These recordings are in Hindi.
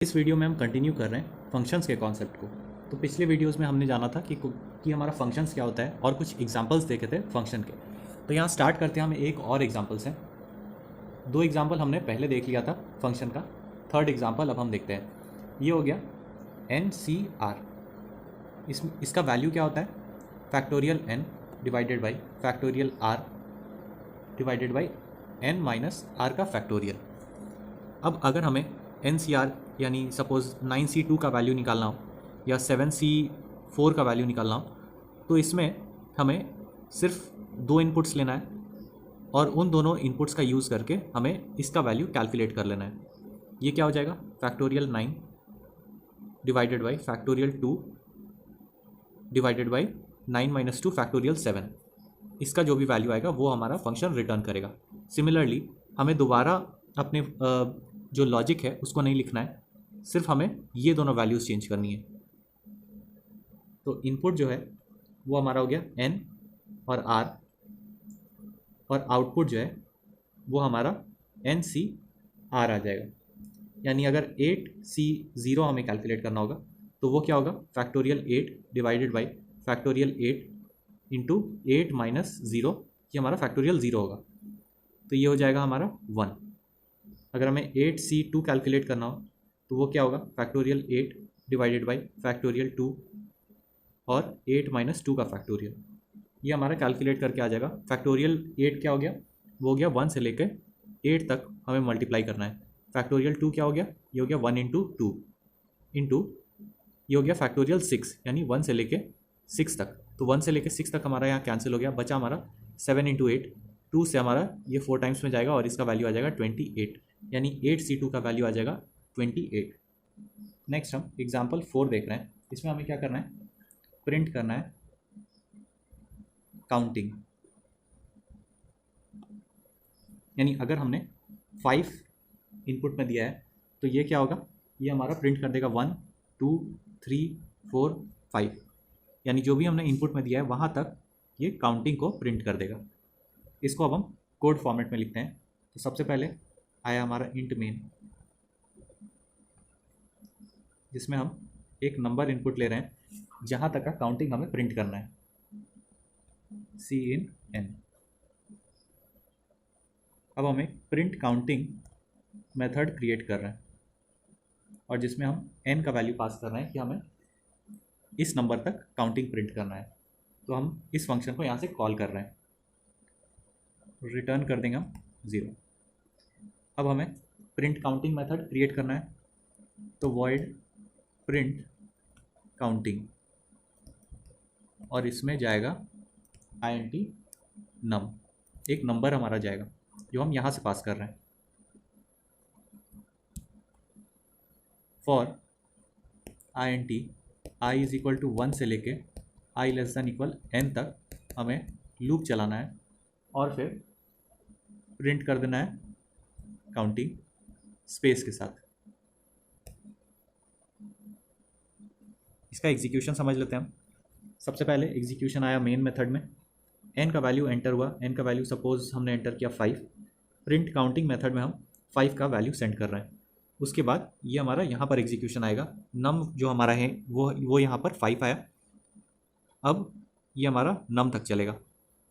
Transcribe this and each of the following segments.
इस वीडियो में हम कंटिन्यू कर रहे हैं फंक्शंस के कॉन्सेप्ट को। तो पिछले वीडियोस में हमने जाना था कि हमारा फंक्शंस क्या होता है और कुछ एग्जांपल्स देखे थे फंक्शन के। तो यहाँ स्टार्ट करते हैं हम एक और एग्जांपल्स हैं। दो एग्जांपल हमने पहले देख लिया था फंक्शन का, थर्ड एग्जांपल अब हम देखते हैं। ये हो गया NCR। इसका वैल्यू क्या होता है? Factorial n divided by factorial r divided by n minus r का फैक्टोरियल। अब अगर हमें NCR यानी सपोज़ 9C2 का वैल्यू निकालना हो या 7C4 का वैल्यू निकालना हो, तो इसमें हमें सिर्फ दो इनपुट्स लेना है और उन दोनों इनपुट्स का यूज़ करके हमें इसका वैल्यू कैलकुलेट कर लेना है। ये क्या हो जाएगा? Factorial 9 divided by factorial 2 divided by 9 minus 2 factorial 7। इसका जो भी वैल्यू आएगा वो हमारा फंक्शन रिटर्न करेगा। सिमिलरली हमें दोबारा अपने जो लॉजिक है उसको नहीं लिखना है, सिर्फ हमें ये दोनों वैल्यूज़ चेंज करनी है। तो इनपुट जो है वो हमारा हो गया n और r, और आउटपुट जो है वो हमारा NCR आ जाएगा। यानी अगर 8C0 हमें कैलकुलेट करना होगा तो वो क्या होगा? Factorial 8 divided by factorial 8 into 8 minus 0, ये हमारा फैक्टोरियल 0 होगा। तो ये हो जाएगा हमारा 1। अगर हमें 8C2 कैलकुलेट करना हो तो वो क्या होगा? फैक्टोरियल 8 डिवाइडेड बाई फैक्टोरियल 2 और 8 माइनस 2 का फैक्टोरियल। ये हमारा कैलकुलेट करके आ जाएगा। फैक्टोरियल 8 क्या हो गया? वो हो गया 1 से लेकर 8 तक हमें मल्टीप्लाई करना है। फैक्टोरियल 2 क्या हो गया? ये हो गया 1 इंटू 2 इंटू ये हो गया फैक्टोरियल 6, यानी 1 से लेके 6 तक। तो 1 से लेके 6 तक हमारा यहाँ कैंसिल हो गया, बचा हमारा 7 इंटू 8। 2 से हमारा ये 4 टाइम्स में जाएगा और इसका वैल्यू आ जाएगा 28, यानी 8C2 का वैल्यू आ जाएगा 28। नेक्स्ट हम एग्जाम्पल 4 देख रहे हैं। इसमें हमें क्या करना है? प्रिंट करना है काउंटिंग। यानी अगर हमने 5 इनपुट में दिया है तो ये क्या होगा? ये हमारा प्रिंट कर देगा 1 2 3 4 5, यानी जो भी हमने इनपुट में दिया है वहाँ तक ये काउंटिंग को प्रिंट कर देगा। इसको अब हम कोड फॉर्मेट में लिखते हैं। तो सबसे पहले आया हमारा इंट मेन, जिसमें हम एक नंबर इनपुट ले रहे हैं जहाँ तक का काउंटिंग हमें प्रिंट करना है, CIN। अब हम एक प्रिंट काउंटिंग मेथड क्रिएट कर रहे हैं और जिसमें हम n का वैल्यू पास कर रहे हैं कि हमें इस नंबर तक काउंटिंग प्रिंट करना है। तो हम इस फंक्शन को यहाँ से कॉल कर रहे हैं, रिटर्न कर देंगे हम 0। अब हमें प्रिंट काउंटिंग मेथड क्रिएट करना है, तो वॉइड प्रिंट काउंटिंग और इसमें जाएगा int num, एक नंबर हमारा जाएगा जो हम यहाँ से पास कर रहे हैं। For int i is equal to 1 से लेके i less than equal n तक हमें लूप चलाना है और फिर प्रिंट कर देना है काउंटिंग स्पेस के साथ। इसका एग्जीक्यूशन समझ लेते हैं हम। सबसे पहले एग्जीक्यूशन आया मेन मेथड में, n का वैल्यू एंटर हुआ। n का वैल्यू सपोज हमने एंटर किया 5। प्रिंट काउंटिंग मेथड में हम 5 का वैल्यू सेंड कर रहे हैं। उसके बाद ये हमारा यहाँ पर एग्जीक्यूशन आएगा। नम जो हमारा है वो यहाँ पर 5 आया। अब ये हमारा नम तक चलेगा,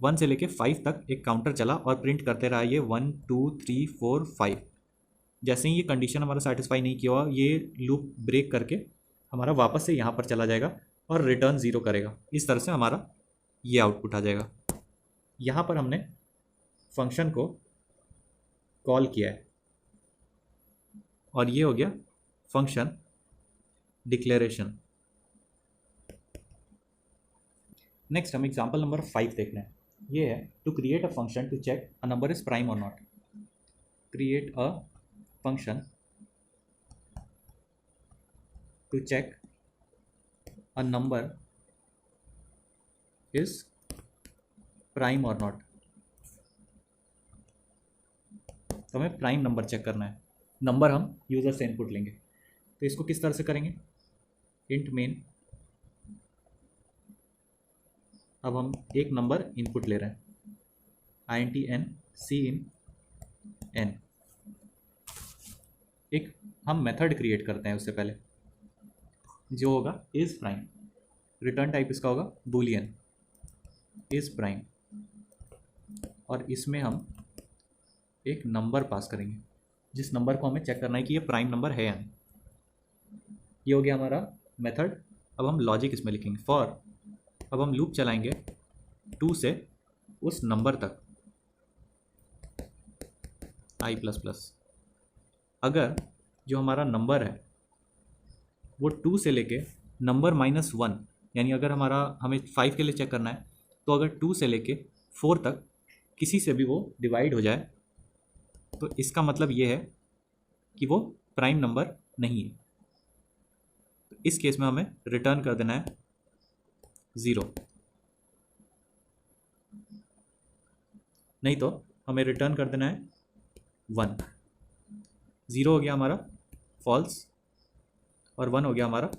1 से लेके 5 तक एक काउंटर चला और प्रिंट करते रहा ये 1 2 3 4 5। जैसे ही ये कंडीशन हमारा सेटिस्फाई नहीं किया हुआ, ये लूप ब्रेक करके हमारा वापस से यहाँ पर चला जाएगा और रिटर्न 0 करेगा। इस तरह से हमारा ये आउटपुट आ जाएगा। यहाँ पर हमने फंक्शन को कॉल किया है और ये हो गया फंक्शन डिक्लेरेशन। नेक्स्ट हम एग्जाम्पल नंबर 5 देख रहे हैं। ये है to create a function to check a number is prime और not. Create a function to check a number is prime और नॉट। तो हमें प्राइम नंबर चेक करना है। नंबर हम यूज़र से इनपुट लेंगे, तो इसको किस तरह से करेंगे? इंट मेन, अब हम एक नंबर इनपुट ले रहे हैं, int n CIN n। एक हम मेथड क्रिएट करते हैं उससे पहले, जो होगा इज प्राइम। रिटर्न टाइप इसका होगा बूलियन इज प्राइम, और इसमें हम एक नंबर पास करेंगे, जिस नंबर को हमें चेक करना है कि ये प्राइम नंबर है या नहीं। ये हो गया हमारा मेथड। अब हम लॉजिक इसमें लिखेंगे फॉर, अब हम लूप चलाएंगे 2 से उस नंबर तक i++। अगर जो हमारा नंबर है वो 2 से लेके नंबर -1, यानी अगर हमें 5 के लिए चेक करना है, तो अगर 2 से लेके 4 तक किसी से भी वो डिवाइड हो जाए, तो इसका मतलब ये है कि वो प्राइम नंबर नहीं है। तो इस केस में हमें रिटर्न कर देना है 0, नहीं तो हमें रिटर्न कर देना है 1। 0 हो गया हमारा फॉल्स और 1 हो गया हमारा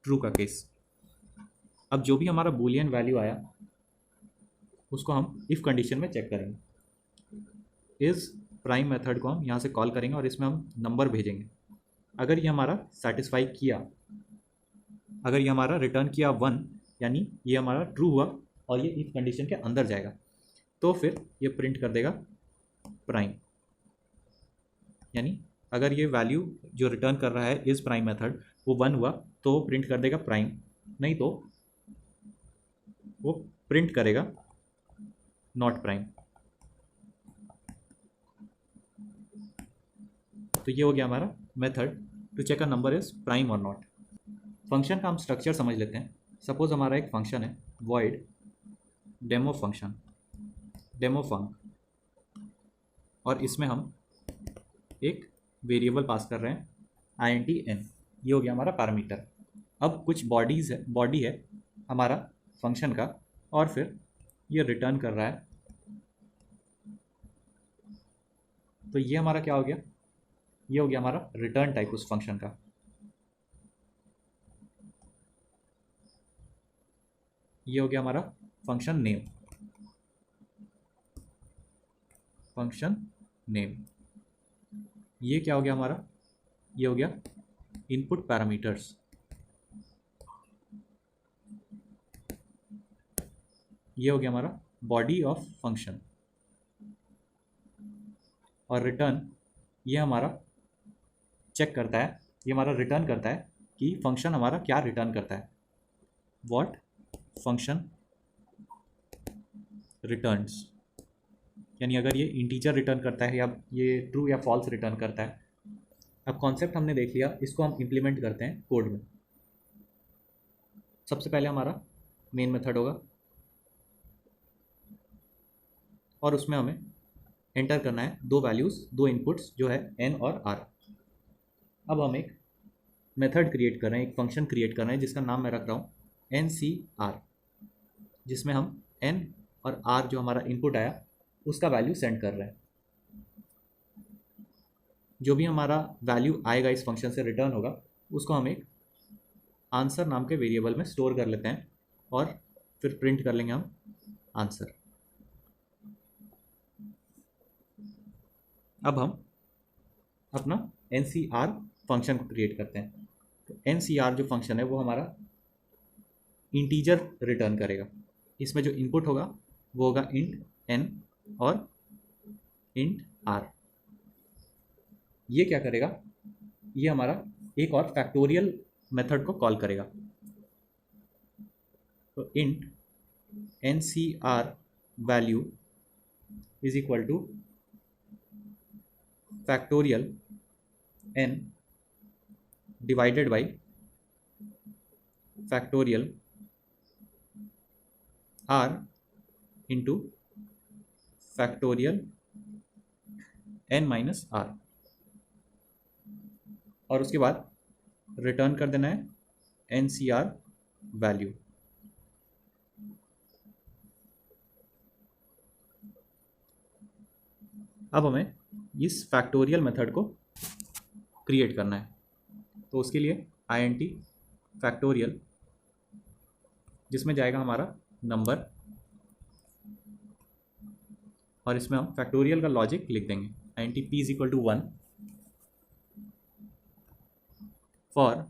ट्रू का केस। अब जो भी हमारा बूलियन वैल्यू आया उसको हम इफ़ कंडीशन में चेक करेंगे। इस प्राइम मेथड को हम यहाँ से कॉल करेंगे और इसमें हम नंबर भेजेंगे। अगर ये हमारा सेटिस्फाई किया, अगर ये हमारा रिटर्न किया 1, यानी ये हमारा ट्रू हुआ और ये इफ कंडीशन के अंदर जाएगा, तो फिर ये प्रिंट कर देगा प्राइम। यानी अगर ये वैल्यू जो रिटर्न कर रहा है इस प्राइम मेथड वो 1 हुआ तो वो प्रिंट कर देगा प्राइम, नहीं तो वो प्रिंट करेगा नॉट प्राइम। तो ये हो गया हमारा method to check a number is prime और नॉट। फंक्शन का हम स्ट्रक्चर समझ लेते हैं। सपोज हमारा एक फंक्शन है void डेमो फंक्शन, डेमो फंक, और इसमें हम एक वेरिएबल पास कर रहे हैं int n। ये हो गया हमारा पैरामीटर। अब कुछ बॉडी है हमारा फंक्शन का, और फिर ये रिटर्न कर रहा है। तो ये हमारा क्या हो गया, ये हो गया हमारा रिटर्न टाइप उस फंक्शन का। ये हो गया हमारा फंक्शन नेम, फंक्शन नेम। ये क्या हो गया हमारा, ये हो गया इनपुट पैरामीटर्स। ये हो गया हमारा बॉडी ऑफ फंक्शन, और रिटर्न ये हमारा चेक करता है, ये हमारा रिटर्न करता है कि फंक्शन हमारा क्या रिटर्न करता है, व्हाट फंक्शन रिटर्न्स। यानी अगर ये इंटीजर रिटर्न करता है या ये ट्रू या फॉल्स रिटर्न करता है। अब कॉन्सेप्ट हमने देख लिया, इसको हम इम्प्लीमेंट करते हैं कोड में। सबसे पहले हमारा मेन मेथड होगा और उसमें हमें एंटर करना है 2 वैल्यूज़, 2 इनपुट्स जो है n और r। अब हम एक मेथड क्रिएट कर रहे हैं, एक फंक्शन क्रिएट कर रहे हैं जिसका नाम मैं रख रहा हूँ ncr, जिसमें हम n और r जो हमारा इनपुट आया उसका वैल्यू सेंड कर रहे हैं। जो भी हमारा वैल्यू आएगा इस फंक्शन से रिटर्न होगा उसको हम एक आंसर नाम के वेरिएबल में स्टोर कर लेते हैं और फिर प्रिंट कर लेंगे हम आंसर। अब हम अपना ncr फंक्शन को क्रिएट करते हैं। तो ncr जो फंक्शन है वो हमारा इंटीजर रिटर्न करेगा। इसमें जो इनपुट होगा वो होगा int n और int r। ये क्या करेगा, ये हमारा एक और फैक्टोरियल मेथड को कॉल करेगा। तो int ncr value is equal two factorial n divided by factorial r into factorial n minus r, और उसके बाद रिटर्न कर देना है ncr वैल्यू। अब हमें इस फैक्टोरियल मेथड को क्रिएट करना है। तो उसके लिए int फैक्टोरियल, जिसमें जाएगा हमारा नंबर, और इसमें हम फैक्टोरियल का लॉजिक लिख देंगे int p is equal to 1 for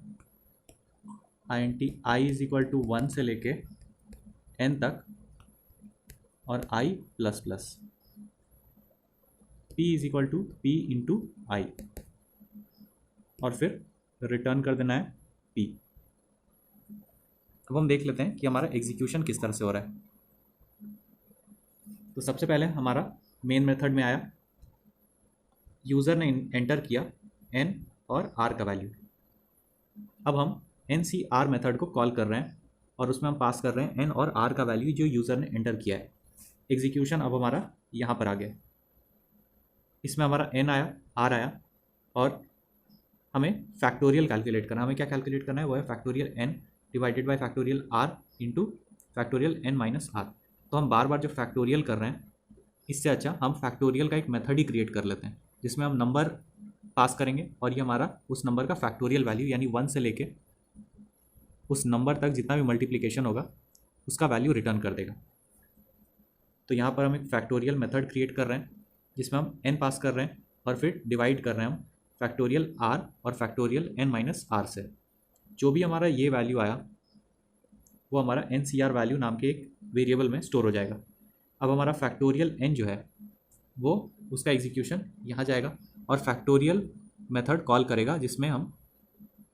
I is equal to 1 से लेके n तक और i plus plus p is equal to p into I और फिर रिटर्न कर देना है p। अब हम देख लेते हैं कि हमारा एग्जीक्यूशन किस तरह से हो रहा है। तो सबसे पहले हमारा मेन मेथड में आया, यूज़र ने एंटर किया n और r का वैल्यू। अब हम NCR मेथड को कॉल कर रहे हैं और उसमें हम पास कर रहे हैं n और r का वैल्यू जो यूज़र ने एंटर किया है। एग्जीक्यूशन अब हमारा यहाँ पर आ गया, इसमें हमारा n आया, r आया और हमें फैक्टोरियल कैलकुलेट करना है। हमें क्या कैलकुलेट करना है, वो है factorial n divided by factorial r into factorial n minus r। तो हम बार बार जो फैक्टोरियल कर रहे हैं, इससे अच्छा हम फैक्टोरियल का एक मेथड ही क्रिएट कर लेते हैं जिसमें हम नंबर पास करेंगे और ये हमारा उस नंबर का फैक्टोरियल वैल्यू यानी 1 से लेके उस नंबर तक जितना भी मल्टीप्लिकेशन होगा उसका वैल्यू रिटर्न कर देगा। तो यहाँ पर हम एक फैक्टोरियल मेथड क्रिएट कर रहे हैं जिसमें हम n पास कर रहे हैं और फिर डिवाइड कर रहे हैं हम फैक्टोरियल r और फैक्टोरियल n माइनस r से। जो भी हमारा ये वैल्यू आया वो हमारा NCR वैल्यू नाम के एक वेरिएबल में स्टोर हो जाएगा। अब हमारा फैक्टोरियल n जो है वो उसका एग्जीक्यूशन यहाँ जाएगा और फैक्टोरियल मेथड कॉल करेगा जिसमें हम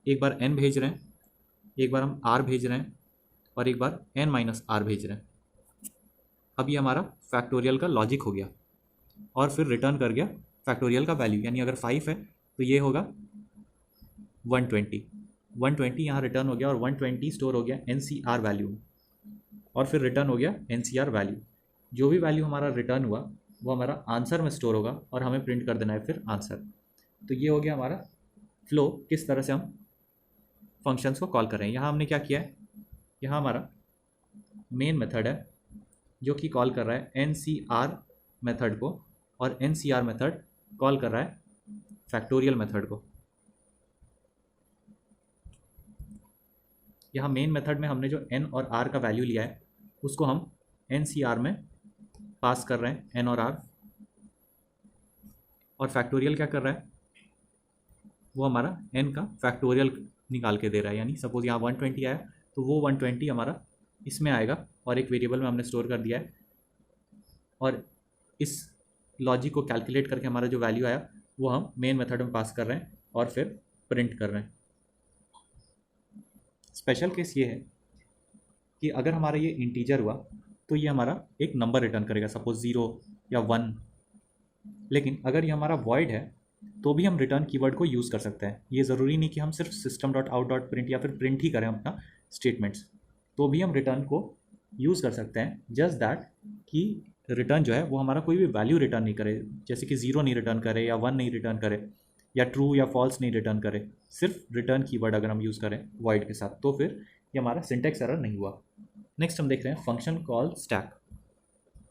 एक बार n भेज रहे हैं, एक बार हम r भेज रहे हैं और एक बार n माइनस r भेज रहे हैं। अब ये हमारा फैक्टोरियल का लॉजिक हो गया और फिर रिटर्न कर गया फैक्टोरियल का वैल्यू, यानी अगर 5 है तो ये होगा 120 यहाँ रिटर्न हो गया और 120 स्टोर हो गया NCR वैल्यू में और फिर रिटर्न हो गया NCR वैल्यू। जो भी वैल्यू हमारा रिटर्न हुआ वो हमारा आंसर में स्टोर होगा और हमें प्रिंट कर देना है फिर आंसर। तो ये हो गया हमारा फ्लो, किस तरह से हम फंक्शंस को कॉल कर रहे हैं। यहाँ हमने क्या किया है, यहाँ हमारा मेन मेथड है जो कि कॉल कर रहा है NCR मेथड को और NCR मेथड कॉल कर रहा है फैक्टोरियल मेथड को। यहाँ मेन मेथड में हमने जो n और r का वैल्यू लिया है उसको हम NCR में पास कर रहे हैं, n और r, और फैक्टोरियल क्या कर रहा है, वो हमारा n का फैक्टोरियल निकाल के दे रहा है। यानी सपोज यहाँ 120 आया तो वो 120 हमारा इसमें आएगा और एक वेरिएबल में हमने स्टोर कर दिया है और इस लॉजिक को कैलकुलेट करके हमारा जो वैल्यू आया वो हम मेन मेथड में पास कर रहे हैं और फिर प्रिंट कर रहे हैं। स्पेशल केस ये है कि अगर हमारा ये इंटीजर हुआ तो ये हमारा एक नंबर रिटर्न करेगा, सपोज 0 या 1। लेकिन अगर ये हमारा वॉइड है तो भी हम रिटर्न कीवर्ड को यूज़ कर सकते हैं। ये ज़रूरी नहीं कि हम सिर्फ system.out.print या फिर प्रिंट ही करें अपना स्टेटमेंट्स, तो भी हम रिटर्न को यूज़ कर सकते हैं। जस्ट दैट कि रिटर्न जो है वो हमारा कोई भी वैल्यू रिटर्न नहीं करे, जैसे कि 0 नहीं रिटर्न करे या 1 नहीं रिटर्न करे या ट्रू या फॉल्स नहीं रिटर्न करे। सिर्फ रिटर्न कीवर्ड अगर हम यूज़ करें वॉइड के साथ तो फिर ये हमारा सिंटैक्स एरर नहीं हुआ। नेक्स्ट हम देख रहे हैं फंक्शन कॉल स्टैक।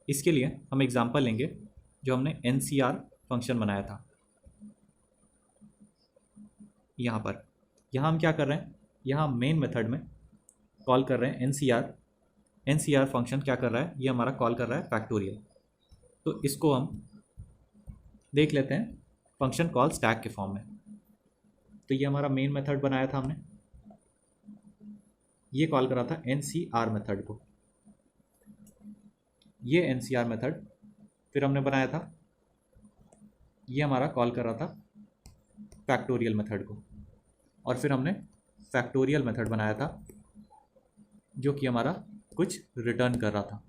इसके लिए हम एग्जांपल लेंगे जो हमने NCR फंक्शन बनाया था। यहाँ हम क्या कर रहे हैं, यहाँ मेन मेथड में कॉल कर रहे हैं NCR फंक्शन क्या कर रहा है, ये हमारा कॉल कर रहा है फैक्टोरियल। तो इसको हम देख लेते हैं फंक्शन कॉल स्टैक के फॉर्म में। तो ये हमारा मेन मेथड बनाया था हमने, ये कॉल करा था NCR मेथड को। ये NCR मेथड फिर हमने बनाया था, ये हमारा कॉल कर रहा था फैक्टोरियल मेथड को, और फिर हमने फैक्टोरियल मेथड बनाया था जो कि हमारा कुछ रिटर्न कर रहा था।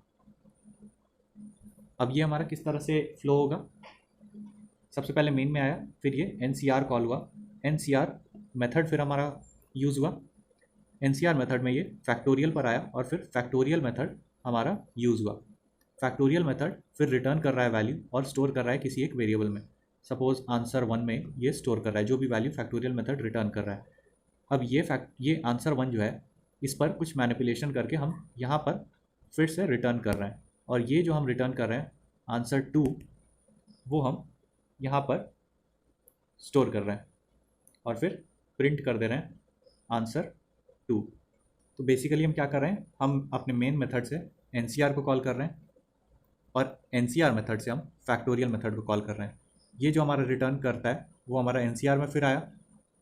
अब ये हमारा किस तरह से फ्लो होगा, सबसे पहले मेन में आया, फिर ये NCR कॉल हुआ, NCR मेथड फिर हमारा यूज़ हुआ, NCR मेथड में ये फैक्टोरियल पर आया और फिर फैक्टोरियल मेथड हमारा यूज़ हुआ। फैक्टोरियल मेथड फिर रिटर्न कर रहा है वैल्यू और स्टोर कर रहा है किसी एक वेरिएबल में, सपोज आंसर 1 में ये स्टोर कर रहा है जो भी वैल्यू फैक्टोरियल मेथड रिटर्न कर रहा है। अब ये आंसर 1 जो है इस पर कुछ मैनिपुलेशन करके हम यहाँ पर फिर से रिटर्न कर रहे हैं, और ये जो हम रिटर्न कर रहे हैं आंसर 2 वो हम यहाँ पर स्टोर कर रहे हैं और फिर प्रिंट कर दे रहे हैं आंसर 2। तो बेसिकली हम क्या कर रहे हैं, हम अपने मेन मेथड से NCR को कॉल कर रहे हैं और NCR मेथड से हम फैक्टोरियल मेथड को कॉल कर रहे हैं। ये जो हमारा रिटर्न करता है वो हमारा NCR में फिर आया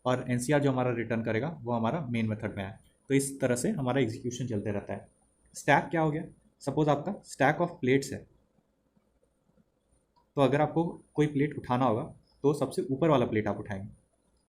और एनसीआर जो हमारा रिटर्न करेगा वो हमारा मेन मेथड में है। तो इस तरह से हमारा एग्जीक्यूशन चलते रहता है। स्टैक क्या हो गया? सपोज आपका स्टैक ऑफ प्लेट्स है, तो अगर आपको कोई प्लेट उठाना होगा तो सबसे ऊपर वाला प्लेट आप उठाएंगे,